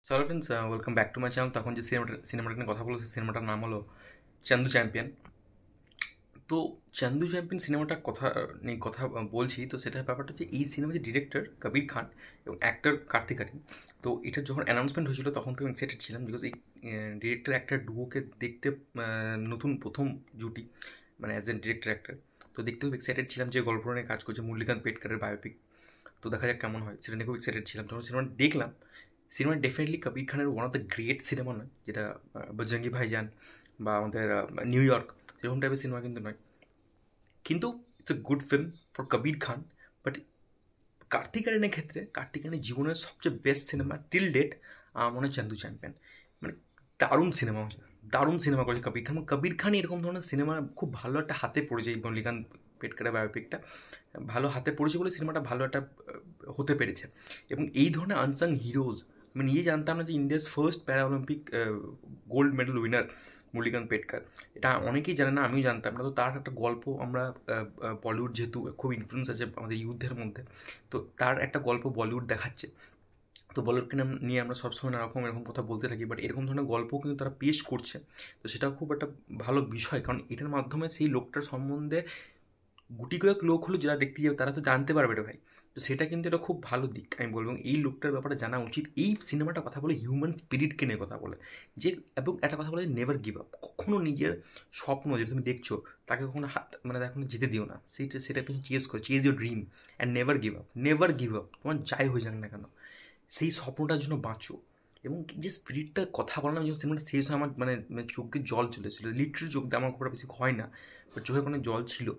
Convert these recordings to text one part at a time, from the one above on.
So hello friends, welcome back to my channel. তখন যে সিনেমাটা নিয়ে কথা বলছি, সিনেমাটার নাম হলো চান্দু চ্যাম্পিয়ন। তো চান্দু চ্যাম্পিয়ন সিনেমাটার কথা নিয়ে কথা বলছি। তো সেটার ব্যাপারটা হচ্ছে, এই সিনেমার যে ডিরেক্টর কবির খান এবং অ্যাক্টর কার্তিক আরিয়ান। তো এটার যখন অ্যানাউন্সমেন্ট হয়েছিল তখন তো এক্সাইটেড ছিলাম, বিকজ এই ডিরেক্টর অ্যাক্টর ডুয়োকে দেখতে নতুন প্রথম জুটি, মানে অ্যাজ এ ডিরেক্টর অ্যাক্টর। তো দেখতে খুব এক্সাইটেড ছিলাম যে গল্প নিয়ে কাজ করছে মুরলীকান্ত পেটকারের বায়োপিক। তো দেখা যাক কেমন হয়, সেটা নিয়ে খুব এক্সাইটেড ছিলাম। যখন সিনেমাটা দেখলাম, সিনেমা ডেফিনেটলি কবির খানের one of the great cinema নয়, যেটা বজরঙ্গি ভাইজান বা আমাদের নিউ ইয়র্ক, সেরকম টাইপের সিনেমা কিন্তু নয়। কিন্তু it's a good film for Kabir Khan. But Kartik আরিয়ানের ক্ষেত্রে, কার্তিক আরিয়ানের জীবনের সবচেয়ে বেস্ট সিনেমা টিল ডেট আমার মনে হয় চান্দু চ্যাম্পিয়ন। মানে দারুণ সিনেমা হচ্ছে, দারুণ সিনেমা করেছে কবির খান। কবির খান এরকম ধরনের সিনেমা খুব ভালো একটা হাতে পড়েছে, এই মল্লিকান্ত পেটকারের বায়োপিকটা ভালো হাতে পড়েছে বলে সিনেমাটা ভালো একটা হতে পেরেছে। এবং এই ধরনের আনসাং হিরোজ, আমি নিজে জানতাম না যে India's first para Olympic gold medal winner Murlikant Petkar, এটা অনেকেই জানে না, আমিও জানতাম না। তো তার একটা গল্প আমরা বলিউড যেহেতু খুব ইনফ্লুয়েন্স আছে আমাদের ইউথদের মধ্যে, তো তার একটা গল্প বলিউড দেখাচ্ছে। তো বলিউডকে নিয়ে আমরা সবসময় নানারকম এরকম কথা বলতে থাকি, বাট এরকম ধরনের গল্পও কিন্তু তারা পেশ করছে। তো সেটাও খুব একটা ভালো বিষয়, কারণ এটার মাধ্যমে সেই লোকটার সম্বন্ধে গুটি কয়েক লোক হলো যারা দেখতে যাবে, তারা তো জানতে পারবে রে ভাই। তো সেটা কিন্তু এটা খুব ভালো দিক আমি বলবো, এবং এই লোকটার ব্যাপারে জানা উচিত। এই সিনেমাটা কথা বলে হিউম্যান স্পিরিটকে নিয়ে কথা বলে, যে এবং একটা কথা বলে নেভার গিভ আপ। কখনো নিজের স্বপ্ন যেটা তুমি দেখছো তাকে কখনো হাত মানে কখনো যেতে দিও না, সেটা তুমি চেজ করো, chase your dream and never give up, never give up. তোমার যাই হয়ে যাক না কেন, সেই স্বপ্নটার জন্য বাঁচো। এবং যে স্পিরিটটা কথা বললাম, যখন সিনেমাটা শেষ হয় আমার মানে চোখে জল চলে এসেছিলো, লিটারেলি চোখ দিয়ে, আমার খুব একটা বেশি হয় না, বাট চোখে কোনো জল ছিল।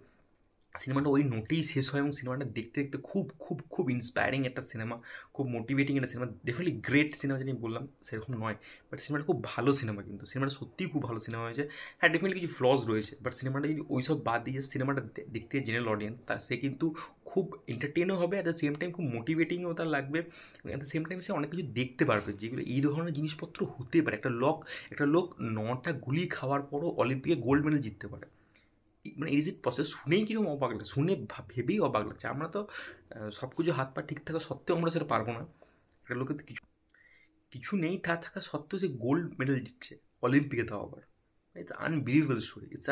সিনেমাটা ওই নোটেই শেষ হয়, এবং সিনেমাটা দেখতে দেখতে খুব খুব খুব ইন্সপায়ারিং একটা সিনেমা, খুব মোটিভেটিং একটা সিনেমা। ডেফিনেটলি গ্রেট সিনেমা যেটা আমি বললাম সেরকম নয়, বাট সিনেমাটা খুব ভালো সিনেমা, কিন্তু সিনেমাটা সত্যিই খুব ভালো সিনেমা হয়েছে। হ্যাঁ, ডেফিনেটলি কিছু ফ্লজ রয়েছে, বাট সিনেমাটা যদি ওই সব বাদ দিয়ে সিনেমাটা দেখতে জেনারেল অডিয়েন্স, তার সে কিন্তু খুব এন্টারটেনও হবে, অ্যাট দ্য সেম টাইম খুব মোটিভেটিংও তার লাগবে, অ্যাট দ্য সেম টাইম সে অনেক কিছু দেখতে পারবে যেগুলো এই ধরনের জিনিসপত্র হতে পারে। একটা লোক 9টা গুলি খাওয়ার পরও অলিম্পিকে গোল্ড মেডেল জিততে পারে। মানে ইজ ইট পসিবল? শুনেই কিরকম অবাক লাগছে, শুনে ভেবেই অবাক লাগছে। আমরা তো সব কিছু হাত পা ঠিক থাকা সত্ত্বেও আমরা সেটা পারবো না। একটা লোকের তো কিছু কিছু নেই, তা থাকা সত্ত্বেও যে গোল্ড মেডেল জিতছে অলিম্পিকে, তাও আবার। It's unbelievable story, it's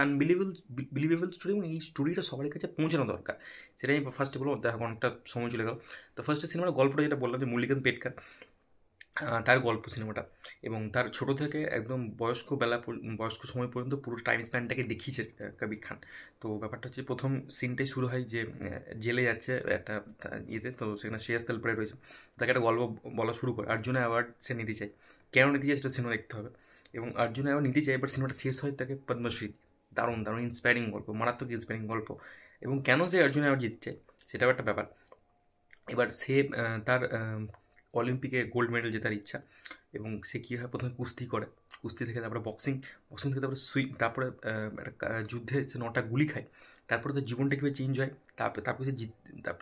believable story, এবং এই স্টোরিটা সবার কাছে পৌঁছানো দরকার। সেটাই আমি ফার্স্টে বলবো, দেখো অনেকটা সময় চলে গেল। তো ফার্স্টে সিনেমার গল্পটা যেটা বললাম, যে মুরলীকান্ত পেটকার, তার গল্প সিনেমাটা, এবং তার ছোট থেকে একদম বয়স্ক সময় পর্যন্ত পুরো টাইম স্প্যানটাকে দেখিয়েছে কবির খান। তো ব্যাপারটা হচ্ছে, প্রথম সিনটাই শুরু হয় যে জেলে যাচ্ছে একটা ইয়েতে, তো সেখানে শ্রেয়াস তালপরে রয়েছে। তাকে একটা গল্প বলা শুরু করে, অর্জুনা অ্যাওয়ার্ড সে নিতে চায়। কেন নিতে চায় সেটা সিনেমা দেখতে হবে। এবং অর্জুনা অ্যাওয়ার্ড নিতে চায়, বাট সিনেমাটা শেষ হয় তাকে পদ্মশ্রী দিয়ে। দারুণ দারুণ ইন্সপায়ারিং গল্প, মারাত্মক ইন্সপায়ারিং গল্প। এবং কেন সে অর্জুনা অ্যাওয়ার্ড জিতছে চায় সেটাও একটা ব্যাপার। এবার সে তার অলিম্পিকে গোল্ড মেডেল জেতার ইচ্ছা, এবং সে কীভাবে প্রথমে কুস্তি করে, কুস্তি থেকে তারপরে বক্সিং, বক্সিং থেকে তারপরে তারপরে একটা যুদ্ধে সে 9টা গুলি খায়। তারপরে তার জীবনটা কীভাবে চেঞ্জ হয়, তারপরে সে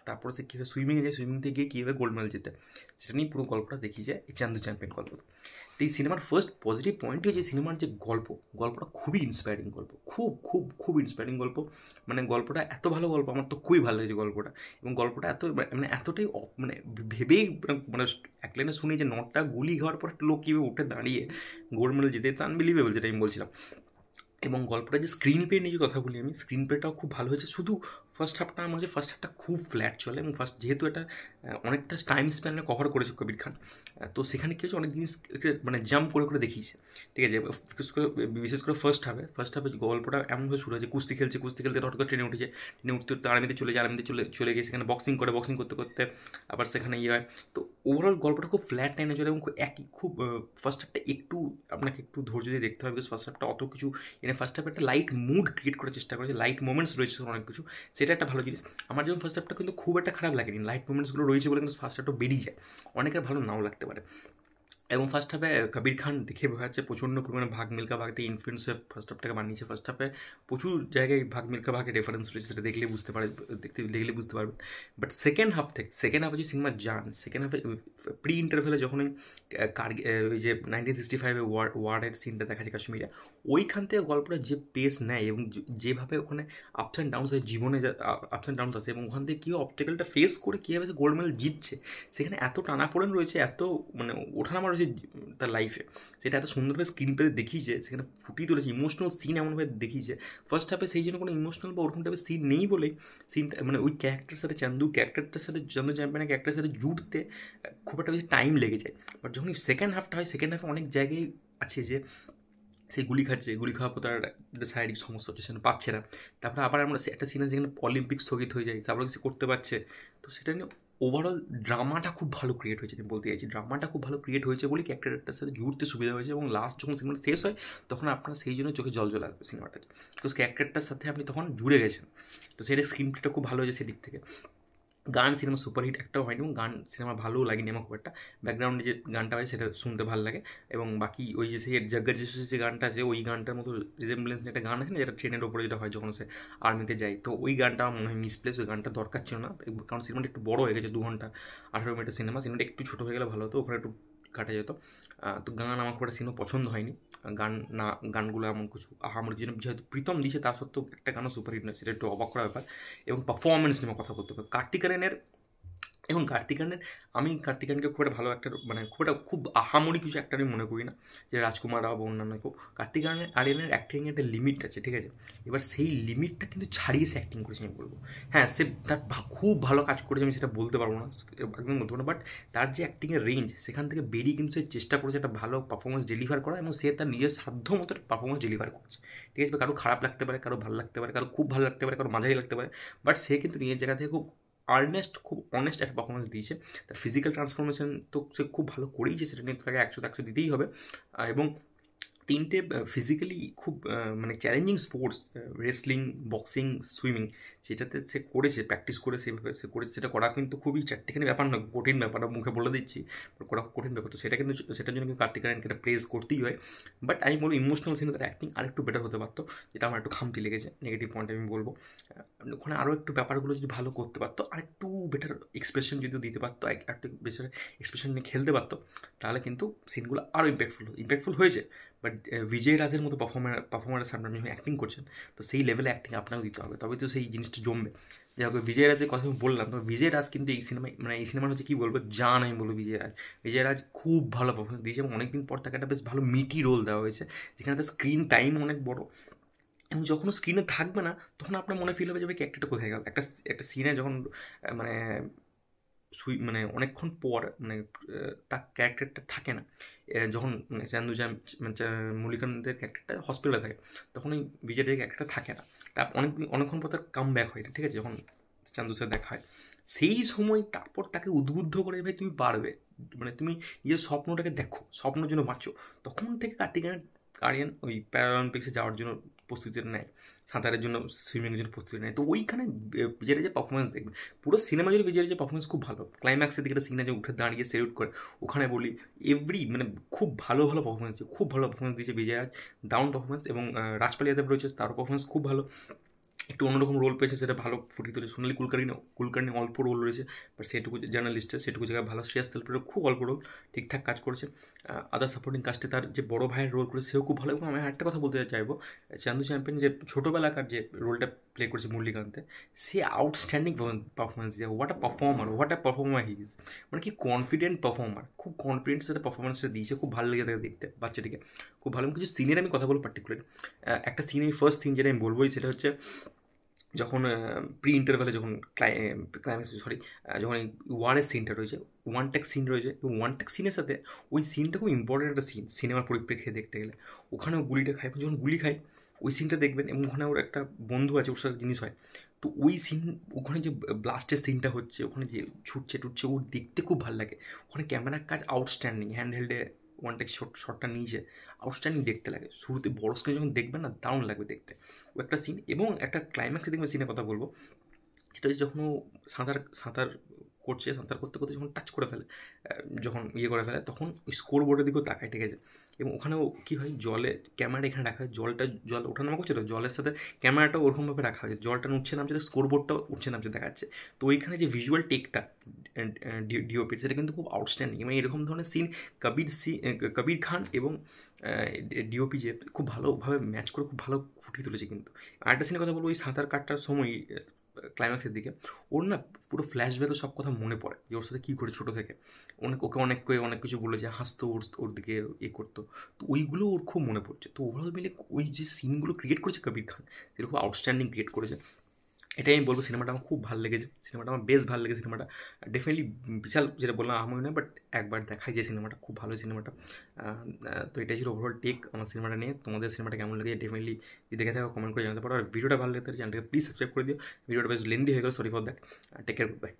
তারপরে সে কীভাবে সুইমিংয়ে যায়, সুইমিং থেকে গিয়ে কীভাবে গোল্ড মেডেল জেতে, সেটা নিয়ে পুরো গল্পটা দেখিয়ে যায় এই চান্দু চ্যাম্পিয়ন গল্প। তো এই সিনেমার ফার্স্ট পজিটিভ পয়েন্টই হচ্ছে সিনেমার যে গল্পটা খুবই ইন্সপায়ারিং গল্প, খুব খুব খুব ইন্সপায়ারিং গল্প। মানে গল্পটা এত ভালো গল্প, আমার তো খুবই ভালো লেগেছে গল্পটা। এবং গল্পটা এত মানে এতটাই মানে ভেবেই মানে এক লাইনে শুনি যে 9টা গুলি খাওয়ার পর একটা লোক কীভাবে উঠে দাঁড়িয়ে গোল্ড মেডেল জিতে, ইটস আনবিলিভেবল, যেটা আমি বলছিলাম। এবং গল্পটা যে স্ক্রিন প্লে নিয়ে যে কথা বলি আমি, স্ক্রিন প্লেটাও খুব ভালো হয়েছে। শুধু ফার্স্ট হাফটা আমার হচ্ছে, ফার্স্ট হাফটা খুব ফ্ল্যাট চলে, এবং যেহেতু এটা অনেকটা টাইম স্প্যানে কভার করেছে কবির খান, তো সেখানে কী হচ্ছে, অনেক জিনিস মানে জাম্প করে করে দেখিয়েছে। ঠিক আছে, বিশেষ করে ফার্স্ট হাফে গল্পটা এমনভাবে শুরু হয়েছে, কুস্তি খেলতে খেলতে হঠাৎ করে ট্রেনে উঠেছে, ট্রেনে উঠতে উঠতে আর্মিতে চলে যায়, আর্মিতে চলে গিয়ে সেখানে বক্সিং করতে করতে আবার সেখানে ইয়ে হয়। তো ওভারঅল গল্পটা খুব ফ্ল্যাট লাইনে চলে, এবং খুব ফার্স্ট হাফটা একটু আপনাকে একটু ধৈর্য দিয়ে দেখতে হবে, বিকজ ফার্স্ট হাফটা অত কিছু এনে ফার্স্ট হাফে একটা লাইট মুড ক্রিয়েট করার চেষ্টা করেছে, লাইট মোমেন্টস রয়েছে অনেক কিছু, সেটা একটা ভালো জিনিস। আমার যেমন ফার্স্ট হাফটা কিন্তু খুব একটা খারাপ লাগেনি, লাইট মোমেন্টসগুলো রয়েছে বলে কিন্তু ফার্স্ট হাফটা বেরিয়ে যায়, অনেকের ভালো নাও লাগতে পারে। এবং ফার্স্ট হাফে কবির খান দেখে বোঝা যাচ্ছে প্রচণ্ড পরিমাণে ভাগ মিল্খা ভাগ থেকে ইনফ্লুয়েন্স হয়ে ফার্স্ট হাফটাকে বানিয়েছে। ফার্স্ট হাফে প্রচুর জায়গায় ভাগ মিল্খা ভাগের রেফারেন্স রয়েছে, সেটা দেখলে বুঝতে পারবেন। বাট সেকেন্ড হাফে যে সিনেমা যান, সেকেন্ড হাফে প্রি ইন্টারভেলে যখন ওই ওই যে 1965 ওয়ার্ডের সিনটা দেখা যায় কাশ্মীরে, ওইখান থেকে গল্পটা যে পেস নেয়, এবং যেভাবে ওখানে আপস অ্যান্ড ডাউনস আছে জীবনে, আপস অ্যান্ড ডাউনস আছে, এবং ওখান থেকে কীভাবে অবস্টেকেলটা ফেস করে কীভাবে গোল্ড মেডেল জিতছে, সেখানে এত টানাপোড়েন রয়েছে, এত মানে ওঠানামা যে তার লাইফে, সেটা এত সুন্দরভাবে স্ক্রিন প্লে দেখিয়েছে, সেখানে ফুটিয়ে তুলেছে, ইমোশনাল সিন এমনভাবে দেখিয়েছে। ফার্স্ট হাফে সেই জন্য কোনো ইমোশনাল বা ওরকম টাইপের সিন নেই বলেই সিনটা মানে ওই ক্যারেক্টারের সাথে ক্যারেক্টারটার সাথে চান্দু চ্যাম্পিয়নের ক্যারেক্টারের সাথে জুড়তে খুব একটা বেশি টাইম লেগে যায়। বাট যখন সেকেন্ড হাফটা হয়, সেকেন্ড হাফে অনেক জায়গায় আছে যে সে গুলি খাচ্ছে, গুলি খাওয়ার পর তার একটা শারীরিক সমস্যা হচ্ছে, সেখানে পাচ্ছে না। তারপরে আবার আমরা একটা সিনে যেখানে অলিম্পিক স্থগিত হয়ে যায়, তারপরে কিছু করতে পারছে। তো সেটা নিয়ে ওভারঅল ড্রামাটা খুব ভালো ক্রিয়েট হয়েছে, আমি বলতে চাইছি ড্রামাটা খুব ভালো ক্রিয়েট হয়েছে বলেই ক্যারেক্টারটার সাথে জুড়তে সুবিধা হয়েছে। এবং লাস্ট যখন সিনেমাটা শেষ হয় তখন আপনার সেই জন্য চোখে জল চলে আসবে সিনেমাটাতে, বিকজ ক্যারেক্টারটার সাথে আপনি তখন জুড়ে গেছেন। তো সেটা স্ক্রিন প্লেটা খুব ভালো হয়েছে সেদিক থেকে। গান সিনেমা সুপারহিট একটাও হয়নি, এবং গান সিনেমা ভালোও লাগেনি আমার খুব একটা। ব্যাকগ্রাউন্ডে যে গানটা হয় সেটা শুনতে ভালো লাগে, এবং বাকি ওই যে সেই জগ্গা যিশু যে গানটা আছে, ওই গানটার মতো রিজেম্বলেন্স একটা গান আছে না, যেটা ট্রেনের ওপরে যেটা হয় যখন সে আর্মিতে যায়, তো ওই গানটা আমার মনে হয় মিসপ্লেস, ওই গানটা দরকার ছিল না। কারণ সিনেমাটা একটু বড় হয়ে গেছে, 2 ঘন্টা 18 মিনিটের সিনেমাটা একটু ছোটো হয়ে গেলে ভালো হতো, ওখানে একটু কাটা যেত। তো গান আমার খুব একটা সিনেমা পছন্দ হয়নি। গান না, গানগুলো এমন কিছু আমার যেহেতু প্রীতম দিয়েছে তা সত্ত্বেও একটা গানও সুপারহিট নয়, সেটা একটু অবাক করার ব্যাপার। এবং পারফরমেন্স নিয়ে কথা বলতে হবে কার্তিক আরিয়ানের। এখন আমি কার্তিক আরিয়ানকে খুব একটা ভালো একটা মানে খুব আহামরি কিছু একটা আমি মনে করি না, যে রাজকুমার রাও বা অন্যান্য কেউ। কার্তিক আরিয়ানের অ্যাক্টিংয়ের একটা লিমিট আছে, ঠিক আছে? এবার সেই লিমিটটা কিন্তু ছাড়িয়ে সে অ্যাক্টিং করেছে আমি বলবো। হ্যাঁ, সে তার খুব ভালো কাজ করেছে, আমি সেটা বলতে পারবো না, একদম বলতে পারবো না। বাট তার যে অ্যাক্টিংয়ের রেঞ্জ, সেখান থেকে বেরিয়ে কিন্তু সে চেষ্টা করেছে একটা ভালো পারফরমেন্স ডেলিভার করা, এবং সে তার নিজের সাধ্য মতো পারফরমেন্স ডেলিভার করছে, ঠিক আছে? কারো খারাপ লাগতে পারে, কারো ভালো লাগতে পারে, কারো খুব ভালো লাগতে পারে, কারো মাঝারি লাগতে পারে। বাট সে কিন্তু নিজের জায়গা থেকে খুব অনেস্ট একটা পারফরমেন্স দিয়েছে। তার ফিজিক্যাল ট্রান্সফরমেশন তো সে খুব ভালো করেইছে, সেটা নিয়ে তাকে 100 দিতেই হবে। এবং 3টে ফিজিক্যালি খুব মানে challenging sports, wrestling, boxing, swimming, যেটাতে সে করেছে, প্র্যাকটিস করে সেভাবে সে করেছে, সেটা করা কিন্তু খুবই চারটিখানি ব্যাপার নয়, কঠিন ব্যাপার, মুখে বলে দিচ্ছি, করা কঠিন ব্যাপার। তো সেটা কিন্তু সেটার জন্য কিন্তু কার্তিক আরিয়ানকে একটা প্রেস করতেই হয়। বাট আমি বলবো ইমোশনাল সিনে তার অ্যাক্টিং আরেকটু বেটার হতে পারতো, যেটা আমার একটু খামতি লেগেছে, নেগেটিভ পয়েন্ট আমি বলবো। ওখানে আরও একটু ব্যাপারগুলো যদি ভালো করতে পারতো, আরেকটু বেটার এক্সপ্রেশন যদি দিতে পারতো, একটু বেশি এক্সপ্রেশন নিয়ে খেলতে পারতো, তাহলে কিন্তু সিনগুলো আরও ইম্প্যাক্টফুল হয়েছে। বাট বিজয় রাজের মতো পারফর্মারের সামনে আপনি অ্যাক্টিং করছেন, তো সেই লেভেলে অ্যাক্টিং আপনাকেও দিতে হবে, তবে তো সেই জিনিসটা জমবে। যাই হোক, বিজয় রাজের কথা আমি বললাম, তো বিজয় রাজ কিন্তু এই সিনেমায় মানে এই সিনেমার হচ্ছে কী বলবো, জান আমি বলবো বিজয় রাজ খুব ভালো পারফরমেন্স দিয়েছে, এবং অনেকদিন পর তাকে একটা বেশ ভালো মিটি রোল দেওয়া হয়েছে, যেখানে তার স্ক্রিন টাইম অনেক বড়, এবং যখন স্ক্রিনে থাকবে না তখন আপনার মনে ফিল হবে যে ভাই ক্যারেক্টারটা কোথায় গেল। একটা সিনে যখন মানে মানে অনেকক্ষণ পর মানে তার ক্যারেক্টারটা থাকে না, যখন মানে মল্লিকানন্দের ক্যারেক্টারটা হসপিটালে থাকে, তখন ওই বিজয়দের ক্যারেক্টারটা থাকে না, তার অনেকক্ষণ পর তার কাম ব্যাক হয়, ঠিক আছে? যখন চান্দুর সাথে দেখা হয়, সেই সময় তারপর তাকে উদ্বুদ্ধ করে, ভাই তুমি পারবে, মানে তুমি নিজের স্বপ্নটাকে দেখো, স্বপ্নের জন্য বাঁচো। তখন থেকে কার্তিক আরিয়ান ওই প্যারাঅলিম্পিক্সে যাওয়ার জন্য প্রস্তুতি নেয়, সাঁতারের জন্য, সুইমিংয়ের জন্য প্রস্তুতি নেয়। তো ওইখানে বিজয়ের যে পারফরমেন্স দেখবে, পুরো সিনেমা জুড়ে বিজয়ের যে পারফরমেন্স খুব ভালো। ক্লাইম্যাক্সের দিকে একটা সিনে যে উঠে দাঁড়িয়ে সেলুট করে, ওখানে বলি মানে খুব ভালো পারফরমেন্স দিয়েছে, খুব ভালো পারফরমেন্স দিয়েছে বিজয় রাজ, দারুণ পারফরমেন্স। এবং রাজপাল যাদব রয়েছে, তারও পারফরমেন্স খুব ভালো, একটু অন্যরকম রোল পেয়েছে, সেটা ভালো ফুটিয়ে তুলেছে। সোনালি কুলকার্নি অল্প রোল রয়েছে, বাট সেটুকু জার্নালিস্টের সেটুকু জায়গায় ভালো। শ্রেয়াস তালপরের খুব অল্প রোল, ঠিকঠাক কাজ করেছে। আদার সাপোর্টিং কাস্টে তার যে বড় ভাইয়ের রোল করেছে সেও খুব ভালো। এবং আমি একটা কথা বলতে চাইবো, চান্দু চ্যাম্পিয়ন যে ছোটোবেলাকার যে রোলটা প্লে করেছে মুরলীকান্তে, সে আউটস্ট্যান্ডিং পারফরমেন্স দিয়ে, what a performer he is, মানে কি কনফিডেন্ট পারফর্মার, খুব কনফিডেন্সের সাথে পারফরমেন্সটা দিয়েছে, খুব ভালো লেগে থাকে দেখতে বাচ্চাটিকে, খুব ভালো। কিছু সিনের আমি কথা বলবো পার্টিকুলার, একটা সিন, এই ফার্স্ট সিন যেটা আমি বলবোই, সেটা হচ্ছে যখন প্রি ইন্টারভ্যালে যখন ক্লাইম্যাক্স যখন এই ওয়ারের সিনটা রয়েছে, ওয়ান টেক সিন রয়েছে, এবং ওয়ান টেক সিনের সাথে ওই সিনটা খুব ইম্পর্টেন্ট একটা সিন সিনেমার পরিপ্রেক্ষিতে দেখতে গেলে। ওখানেও গুলিটা খায়, যখন গুলি খায় ওই সিনটা দেখবেন, এবং ওখানে ওর একটা বন্ধু আছে, ওর সাথে জিনিস হয়। তো ওই সিন, ওখানে যে ব্লাস্টের সিনটা হচ্ছে, ওখানে যে ছুটছে টুটছে, ওর দেখতে খুব ভালো লাগে। ওখানে ক্যামেরার কাজ আউটস্ট্যান্ডিং, হ্যান্ড হেল্ডে ওয়ান টেক শটটা নিয়েছে, আউটস্ট্যান্ডিং দেখতে লাগে। শুরুতে বড় স্ক্রিনে যখন দেখবেন না, দারুণ লাগবে দেখতে ও একটা সিন। এবং একটা ক্লাইম্যাক্সে দেখবেন সিনের কথা বলবো, সেটা হচ্ছে যখন ও সাঁতার সাঁতার করতে করতে যখন টাচ করে ফেলে, যখন করে ফেলে, তখন ওই স্কোর বোর্ডের দিকেও তাকায়, ঠিক আছে? এবং ওখানেও কী হয়, জলে ক্যামেরাটা এখানে রাখা হয়, জল ওঠানামা করছে, তো জলের সাথে ক্যামেরাটাও ওরকমভাবে রাখা হয়, জলটা উঠছে নামছে, স্কোর বোর্ডটাও উঠছে নামছে দেখাচ্ছে। তো ওইখানে যে ভিজুয়াল টেকটা ডিওপির, সেটা কিন্তু খুব আউটস্ট্যান্ডিং। এবং এরকম ধরনের সিন কবির খান এবং ডিওপি যে খুব ভালোভাবে ম্যাচ করে খুব ভালো ফুটিয়ে তুলেছে। কিন্তু আরেকটা সিনের কথা বলবো, ওই সাঁতার কাটার সময় ক্লাইম্যাক্সের দিকে ওর না পুরো ফ্ল্যাশব্যাকে সব কথা মনে পড়ে যে ওর সাথে কী করে ছোটো থেকে ওকে অনেক কিছু বলেছে, হাসতো ওর দিকে করতো, তো ওইগুলো ওর খুব মনে পড়ছে। তো ওভারঅল মিলে ওই যে সিনগুলো ক্রিয়েট করেছে কবির খান, সেটা খুব আউটস্ট্যান্ডিং ক্রিয়েট করেছে। এটাই আমি বলবো, সিনেমাটা আমার খুব ভালো লেগেছে, সিনেমাটা আমার বেশ ভালো লেগেছে। সিনেমাটা ডেফিনেটলি বিশাল, যেটা বললাম আহামরি নয়, বাট একবার দেখাই যায় সিনেমাটা, খুব ভালো সিনেমাটা। তো এটাই ছিল ওভারঅল টেক আমার সিনেমাটা নিয়ে। তোমাদের সিনেমাটা কেমন লেগেছে ডেফিনেটলি যদি দেখে থাকো কমেন্ট করে জানাতে পারো। আর ভিডিওটা ভালো লেগে থাকে চ্যানেলটাকে প্লিজ সাবস্ক্রাইব করে দিও। ভিডিওটা বেশ লেন্দি হয়ে গেল, sorry for that. Take care, good bye.